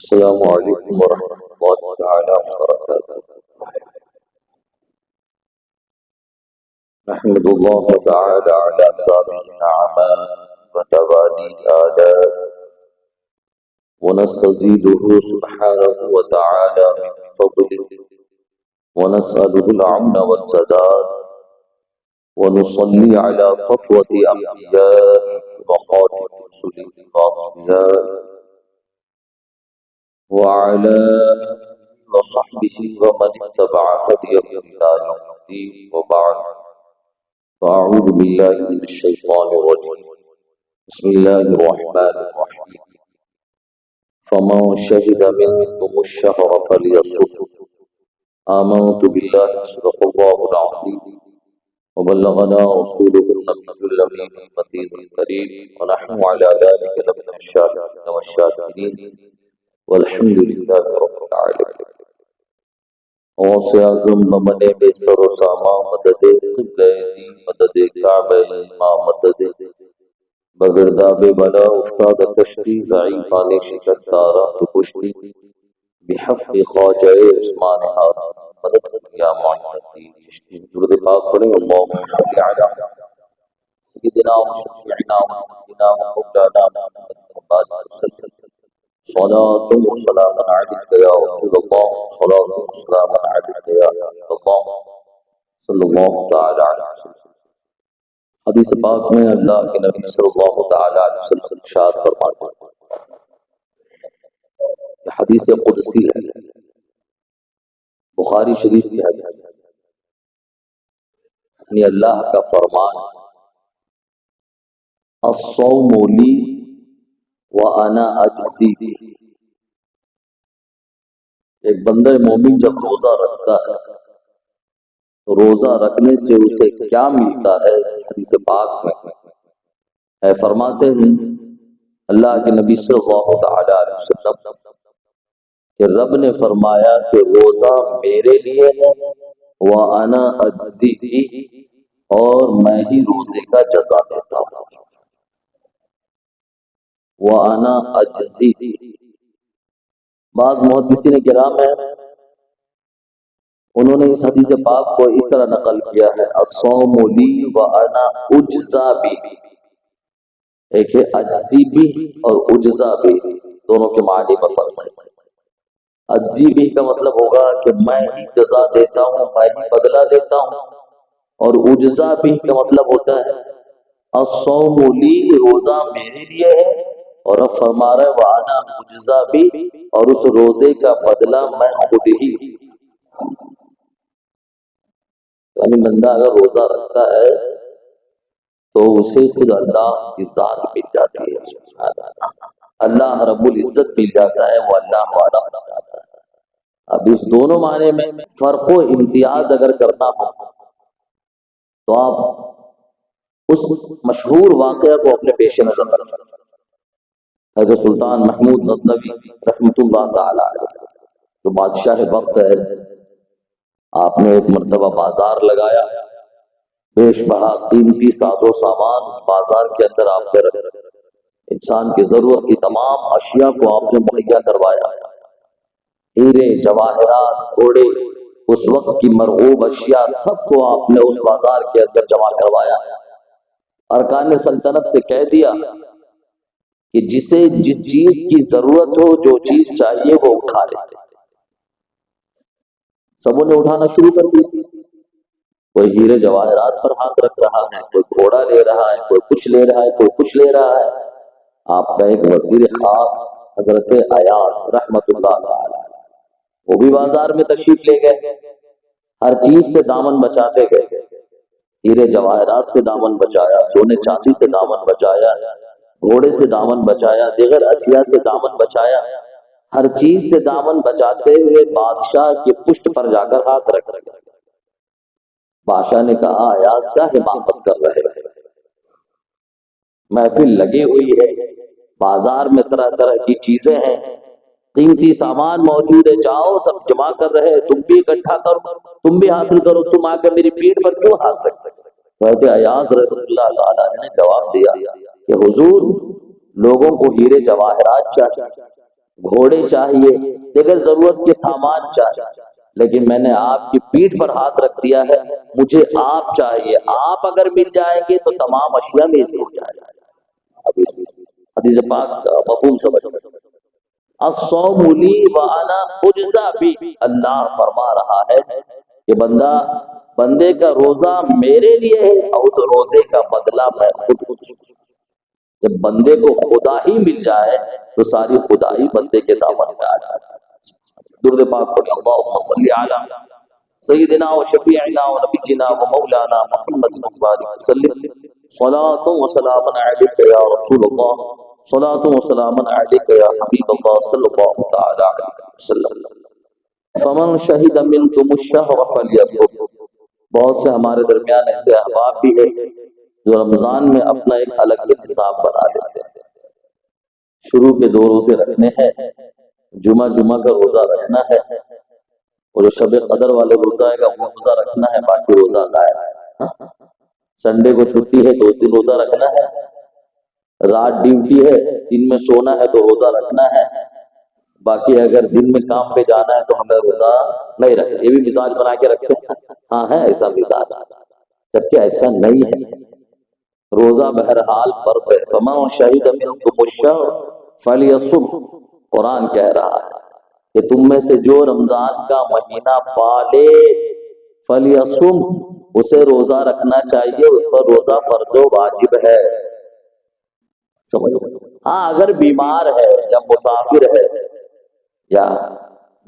السلام علیکم ورحمۃ اللہ تعالی وبرکاتہ۔ نحمد اللہ تعالی علی سابق النعماء وتوالي الآلاء ونستزيده سبحانه وتعالى من فضله ونسأله العون والسداد ونصلي على صفوة أنبياء وخاتم رسله الأصفياء وعلى آله وصحبه ومن اتبع هديه إلى يوم الدين، وبعد، فأعوذ بالله من الشيطان الرجيم، بسم الله الرحمن الرحيم، فمن شهد منكم الشهر فليصمه، آمنت بالله صدق الله العظيم وبلغنا رسوله النبي الأمين المتين الكريم، ونحن على ذلك لمن الشاهدين والشاكرين، والحمد للہ رب العالمین۔ غوث اعظم بمن بے سر و ساما مدد قبلہ دی مدد کعبہ ما مدد بگردہ بے بلا افتاد کشتی ضعیفان شکستارہ تو کشتی بحق خواجہ عثمان ہار مدد یا معینتی چشتی۔ درود پاک پڑھیں، اللہم صلی علی سیدنا و شفیعنا و حبیبنا و مولانا محمد صلی صلاة و سلام علیک یا رسول اللہ، صلاة و سلام علیک یا حبیب اللہ صلی اللہ تعالی علیہ وسلم۔ حدیث پاک میں اللہ کے نبی صلی اللہ تعالی علیہ وسلم ارشاد فرماتے ہیں، حدیث قدسی ہے، بخاری شریف کی حدیث ہے، یعنی اللہ کا فرمان ہے، الصوم لی وَأَنَا أَجْزِي۔ ایک بندہ مومن جب روزہ رکھتا ہے تو روزہ رکھنے سے اسے کیا ملتا ہے؟ اس حدیث پاک میں فرماتے ہیں اللہ کے نبی صلی اللہ تعالی علیہ وسلم کہ رب نے فرمایا کہ روزہ میرے لیے ہے، وَأَنَا أَجْزِي، اور میں ہی روزے کا جزا دیتا ہوں، وَأَنَا أَجْزِي۔ بعض محدثین کرام ہیں، انہوں نے اس حدیث پاک کو اس طرح نقل کیا ہے، الصوم لی وَأَنَا أُجْزَى بِهِ۔ ایک ہے اجزی بھی اور اجزا بھی، دونوں کے معنی میں فرق ہے۔ اجزی بھی کا مطلب ہوگا کہ میں ہی جزا دیتا ہوں، میں ہی بدلہ دیتا ہوں، اور اجزا بھی کا مطلب ہوتا ہے الصوم لی، روزہ میرے لیے ہے، اور اب فرما رہا ہے وَأَنَا مُجْزَى بِهِ، اور اس روزے کا بدلہ میں خود ہی۔ یعنی بندہ اگر روزہ رکھتا ہے تو اسے خود اللہ کی ذات مل جاتی ہے، اللہ رب العزت مل جاتا ہے، وہ اللہ والا ہو جاتا ہے۔ اب اس دونوں معنی میں فرق و امتیاز اگر کرنا ہو تو آپ اس مشہور واقعہ کو اپنے پیش نظر رکھیں۔ حضرت سلطان محمود غزنوی رحمۃ اللہ تعالی علیہ جو بادشاہ وقت ہے، آپ نے ایک مرتبہ بازار لگایا، بیش بہا قیمتی ساز و سامان اس بازار کے اندر آپ نے رکھا، انسان کی ضرورت کی تمام اشیاء کو آپ نے مہیا کروایا، ہیرے جواہرات گھوڑے اس وقت کی مرغوب اشیاء سب کو آپ نے اس بازار کے اندر جمع کروایا، ارکان سلطنت سے کہہ دیا کہ جسے جس چیز کی ضرورت ہو، جو چیز چاہیے وہ اٹھا لے۔ سبوں نے اٹھانا شروع کر دی، کوئی ہیرے جواہرات پر ہاتھ رکھ رہا ہے، کوئی گھوڑا لے رہا ہے، کوئی کچھ لے رہا ہے، کوئی کچھ لے رہا ہے۔ آپ کا ایک وزیر خاص حضرت ایاز رحمت اللہ تعالی وہ بھی بازار میں تشریف لے گئے، ہر چیز سے دامن بچاتے گئے، ہیرے جواہرات سے دامن بچایا، سونے چاندی سے دامن بچایا، گھوڑے سے دامن بچایا، دیگر اشیاء سے دامن بچایا، ہر چیز سے دامن بچاتے ہوئے بادشاہ کی پشت پر جا کر ہاتھ رکھ دیا۔ بادشاہ نے کہا ایاز کیا حماقت کر رہے ہیں، محفل لگی ہوئی ہے، بازار میں طرح طرح کی چیزیں ہیں، قیمتی سامان موجود ہے، جاؤ سب جمع کر رہے، تم بھی اکٹھا کرو، تم بھی حاصل کرو، تم آ کر میری پیٹھ پر کیوں ہاتھ رکھ رہے؟ حضرت ایاز رضی اللہ تعالیٰ نے جواب دیا کہ حضور، لوگوں کو ہیرے جواہرات چاہیے، گھوڑے چاہیے، دیگر ضرورت کے سامان چاہیے، لیکن میں نے آپ کی پیٹھ پر ہاتھ رکھ دیا ہے، مجھے آپ چاہیے، آپ اگر مل جائیں گے تو تمام اشیاء میری ہو جائے گا۔ اب اس حدیث پاک کا مفہوم سمجھ، الصوم لی وانا اجزا بھی، اللہ فرما رہا ہے کہ بندے کا روزہ میرے لیے ہے اور اس روزے کا بدلہ میں خود ہوں۔ جب بندے کو خدا ہی مل جائے تو ساری خدائی بندے کے دامن میں آ جاتی ہے۔ درود پاک پڑھیں، اللہم صلی علی سیدنا و شفیعنا و نبینا و مولانا محمد مبارک وسلم، صلاۃ و سلام علیک یا رسول اللہ، صلاۃ و سلام علیک یا حبیب اللہ صلی اللہ تعالی علیہ وسلم۔ فمن شہد منکم الشہر فلیصم، بہت سے ہمارے درمیان ایسے احباب بھی ہیں جو رمضان میں اپنا ایک الگ ہی نصاب بنا لیتے ہیں۔ شروع کے 2 روزے رکھنے ہیں، جمعہ کا روزہ رکھنا ہے، اور جو شب قدر والے روزہ ہے گا وہ روزہ رکھنا ہے، باقی روزہ غائب۔ سنڈے کو چھٹی ہے تو اس دن روزہ رکھنا ہے، رات ڈیوٹی ہے، دن میں سونا ہے تو روزہ رکھنا ہے، باقی اگر دن میں کام پہ جانا ہے تو ہمیں روزہ نہیں رکھنا۔ یہ بھی مزاج بنا کے رکھتے ہیں، ہاں ہے ایسا مزاج، جبکہ ایسا نہیں ہے۔ روزہ بہرحال فرض ہے۔ فمن شہد منکم الشہر فلیصم، قرآن کہہ رہا ہے کہ تم میں سے جو رمضان کا مہینہ پالے فلیصم، اسے روزہ رکھنا چاہیے، اس پر روزہ فرض و واجب ہے۔ سمجھ، ہاں اگر بیمار ہے یا مسافر ہے یا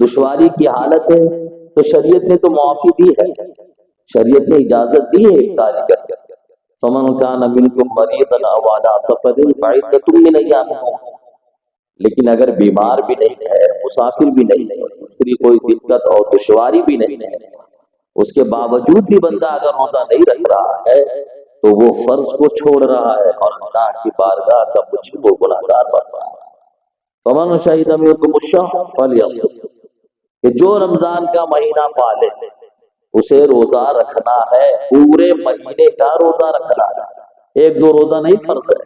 دشواری کی حالت ہے تو شریعت نے تو معافی دی ہے، شریعت نے اجازت دی ہے افطاری کرنے۔ فمن کان منکم مریضا او علی سفر فعدۃ من ایام اخر، لیکن اگر بیمار بھی نہیں ہے، مسافر بھی نہیں ہے، دوسری کوئی دقت اور دشواری بھی نہیں ہے، اس کے باوجود بھی بندہ اگر روزہ نہیں رکھ رہا ہے تو وہ فرض کو چھوڑ رہا ہے اور اللہ کی بارگاہ کا مجرم و گنہگار بن رہا ہے۔ فمن شہد منکم الشہر فلیصم، کہ جو رمضان کا مہینہ پالے اسے روزہ رکھنا ہے، پورے مہینے کا روزہ رکھنا ہے، 1-2 روزہ نہیں فرض ہے۔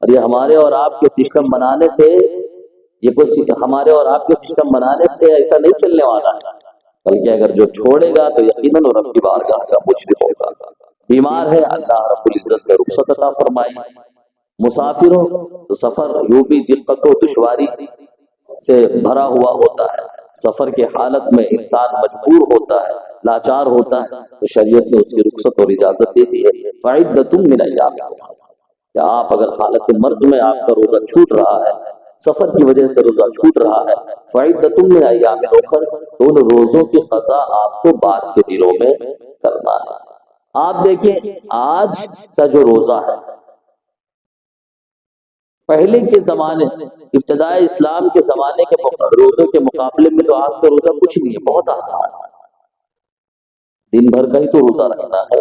اور یہ ہمارے اور آپ کے سسٹم بنانے سے، یہ کوئی ہمارے اور آپ کے سسٹم بنانے سے ایسا نہیں چلنے والا ہے، بلکہ اگر جو چھوڑے گا تو یقیناً رب کی بارگاہ کا مجرم ہوگا۔ بیمار ہے، اللہ رب العزت سے رخصت عطا فرمائے، مسافر ہو تو سفر یوں بھی دقت و دشواری سے بھرا ہوا ہوتا ہے، سفر کے حالت میں انسان مجبور ہوتا ہے، لاچار ہوتا ہے، تو شریعت نے اس کی رخصت اور اجازت دے دی ہے۔ فعدۃ من ایام اخر، کہ آپ اگر حالت مرض میں آپ کا روزہ چھوٹ رہا ہے، سفر کی وجہ سے روزہ چھوٹ رہا ہے، فعدۃ من ایام اخر، تو ان روزوں کی قضا آپ کو بعد کے دنوں میں کرنا ہے۔ آپ دیکھیں آج کا جو روزہ ہے، پہلے کے زمانے، ابتدائی اسلام کے زمانے کے روزے کے مقابلے میں تو آج کا روزہ کچھ نہیں ہے، بہت آسان ہے۔ دن بھر کا ہی تو روزہ رکھنا ہے،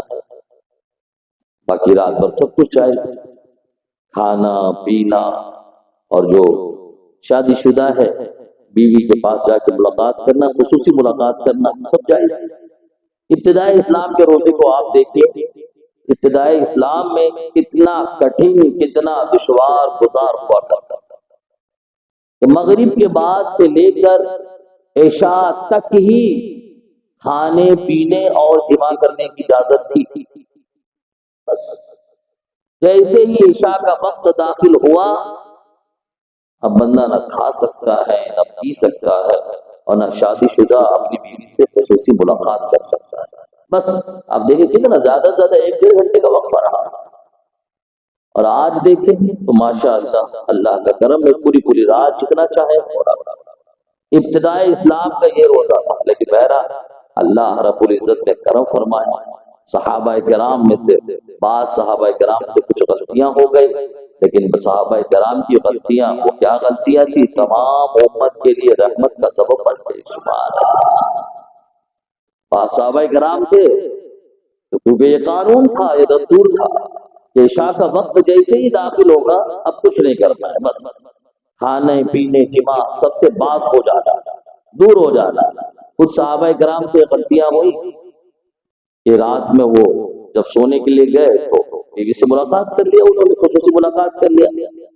باقی رات بھر سب کچھ جائز ہے، کھانا پینا، اور جو شادی شدہ ہے بیوی کے پاس جا کے ملاقات کرنا، خصوصی ملاقات کرنا، سب جائز ہے۔ ابتدائی اسلام کے روزے کو آپ دیکھیے، ابتدائی اسلام میں کتنا کٹھن، کتنا دشوار گزار ہوا کرتا تھا کہ مغرب کے بعد سے لے کر عشاء تک ہی کھانے پینے اور جمع کرنے کی اجازت تھی۔ بس جیسے ہی عشاء کا وقت داخل ہوا، اب بندہ نہ کھا سکتا ہے، نہ پی سکتا ہے، اور نہ شادی شدہ اپنی بیوی سے خصوصی ملاقات کر سکتا ہے۔ بس آپ دیکھیں کتنا زیادہ سے زیادہ 1-1.5 گھنٹے کا وقفہ رہا، اور آج دیکھیں تو ماشاء اللہ، اللہ کا کرم ہے، پوری رات جتنا چاہے تھوڑا۔ ابتدائی اسلام کا یہ روزہ تھا، لیکن بہرحال اللہ رب العزت نے کرم فرمایا، صحابہ کرام میں سے بعض صحابہ کرام سے کچھ غلطیاں ہو گئی، لیکن صحابہ کرام کی غلطیاں، وہ کیا غلطیاں تھی، تمام امت کے لیے رحمت کا سبب بن گئی۔ سبحان اللہ، بعض صحابہ کرام تھے تو کیونکہ یہ قانون تھا، یہ دستور تھا کہ عشاء کا وقت جیسے ہی داخل ہوگا اب کچھ نہیں کرنا ہے، بس کھانے پینے جماع سب سے باز ہو جانا، دور ہو جانا۔ کچھ صحابہ کرام سے غلطیاں ہوئی کہ رات میں وہ جب سونے کے لیے گئے تو بیوی سے ملاقات کر لیا، انہوں نے خصوصی ملاقات کر لیا،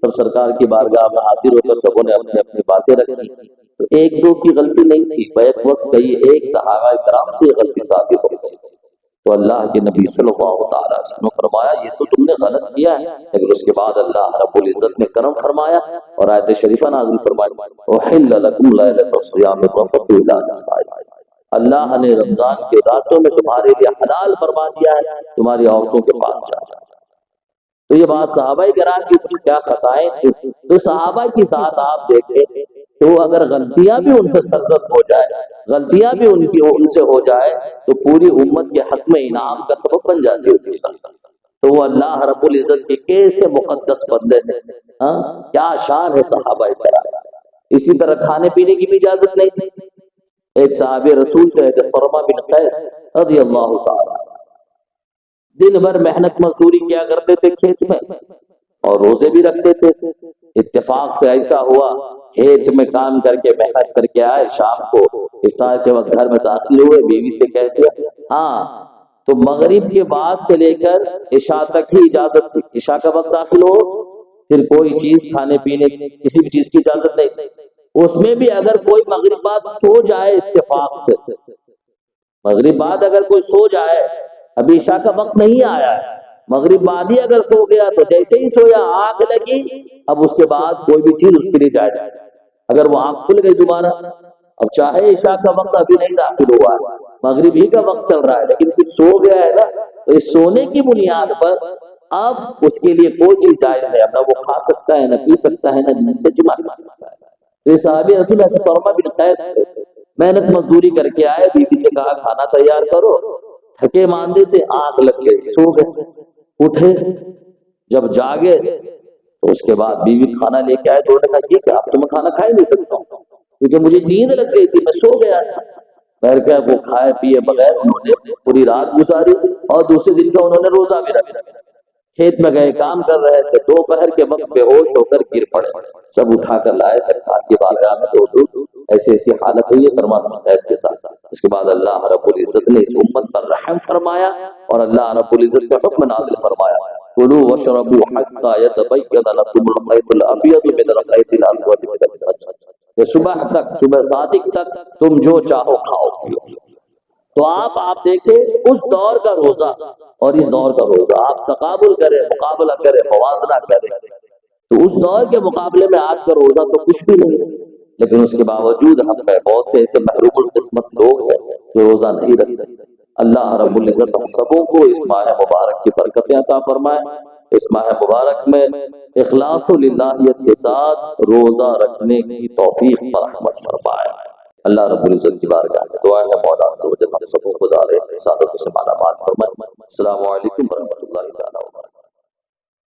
سب سرکار کی بارگاہ میں حاضر ہو کر سبوں نے اپنے اپنی باتیں رکھی، تو ایک دو کی غلطی نہیں تھی، بیک وقت کئی ایک صحابہ کرام سے غلطی ثابت ہو گئی، تو اللہ کے نبی صلی اللہ تعالیٰ وسلم نے فرمایا یہ تو تم نے غلط کیا ہے، لیکن اس کے بعد اللہ رب العزت نے کرم فرمایا اور آیت شریفہ نازل فرمائی، احل لکم لیلۃ الصیام الرفث الی نسائکم، اللہ نے رمضان کے راتوں میں تمہارے لیے حلال فرما دیا ہے تمہاری عورتوں کے پاس جانا۔ تو یہ بات صحابہ کرام کی کچھ کیا خطائیں تھیں، تو صحابہ کی ساتھ آپ دیکھیں تو اگر غلطیاں بھی ان سے سرزد ہو جائے، غلطیاں بھی ان سے ہو جائے تو پوری امت کے حق میں انعام کا سبب بن جاتی ہوتی ہے۔ تو وہ اللہ رب العزت کے کیسے مقدس بندے ہیں، کیا شان ہے صحابہ کرام۔ اسی طرح کھانے پینے کی بھی اجازت نہیں تھی۔ ایک صحابی رسول تھے سرما بن قیس رضی اللہ تعالیٰ، دن بھر محنت مزدوری کیا کرتے تھے کھیت میں اور روزے بھی رکھتے تھے۔ اتفاق سے ایسا ہوا کھیت میں کام کر کے محنت کر کے آئے، شام کو افطار کے وقت گھر میں داخل ہوئے، بیوی سے کہہ دیا ہاں تو مغرب کے بعد سے لے کر عشاء تک ہی اجازت تھی، عشاء کا وقت داخل ہو پھر کوئی چیز کھانے پینے کسی بھی چیز کی اجازت نہیں۔ اس میں بھی اگر کوئی مغرب بعد سو جائے، اتفاق سے مغرب بعد اگر کوئی سو جائے، ابھی عشاء کا وقت نہیں آیا ہے، مغرب بعد ہی اگر سو گیا تو جیسے ہی سویا آنکھ لگی، اب اس کے بعد کوئی بھی چیز اس کے لیے جائز ہے۔ اگر وہ آنکھ کھل گئی دوبارہ، اب چاہے عشاء کا وقت ابھی نہیں داخل ہوا ہے، مغرب ہی کا وقت چل رہا ہے، لیکن صرف سو گیا ہے نا، تو اس سونے کی بنیاد پر اب اس کے لیے کوئی چیز جائز ہے، اب نہ وہ کھا سکتا ہے، نہ پی سکتا ہے، نہ سے جمع کر سکتا ہے۔ تو صحابی رسول اللہ سرما بن قیس محنت مزدوری کر کے آئے، بیوی سے کہا کھانا تیار کرو، تھکے ماندے تھے، آنکھ لگ گئی، سو گئے، اٹھے جب جاگے تو اس کے بعد بیوی کھانا لے کے آئے تو انہوں نے کہا یہ کیا، اب تو میں کھانا کھا ہی نہیں سکتا ہوں کیونکہ مجھے نیند لگ گئی تھی، میں سو گیا تھا۔ پھر کیا وہ کھائے پیے بغیر انہوں نے پوری رات گزاری اور دوسرے دن کا انہوں نے روزہ بھی رکھا۔ کھیت میں گئے کام کر رہے تھے، دوپہر کے وقت بے ہوش ہو کر گر پڑے، سب اٹھا کر لائے سرکار کی بارگاہ میں، تو حضور ایسی ایسی حالت ہوئی ہے سرما بن قیس کے ساتھ۔ اس کے بعد اللہ رب العزت نے اس امت پر رحم فرمایا اور اللہ رب العزت کا حکم نازل فرمایا، کلوا واشربوا حتى يتبين لكم الخيط الابيض من الخيط الاسود من الفجر، کہ صبح تک، صبح صادق تک تم جو چاہو کھاؤ پیو۔ تو آپ دیکھیں اس دور کا روزہ اور اس دور کا روزہ، آپ تقابل کریں، مقابلہ کریں، موازنہ کریں، تو اس دور کے مقابلے میں آج کا روزہ تو کچھ بھی نہیں ہے، لیکن اس کے باوجود ہم میں بہت سے ایسے محروم القسمت لوگ ہیں جو روزہ نہیں رکھتے۔ اللہ رب العزت ہم سبوں کو اس ماہ مبارک کی برکتیں عطا فرمائے، اس ماہ مبارک میں اخلاص و للہیت کے ساتھ روزہ رکھنے کی توفیق پر رحمت فرمائے۔ اللہ رب العزت کی بارگاہ میں دعا ہے مولا عز و جل ہم سب کو گزارے سعادت سے مالا مال فرمائے۔ السلام علیکم ورحمۃ اللہ تعالیٰ۔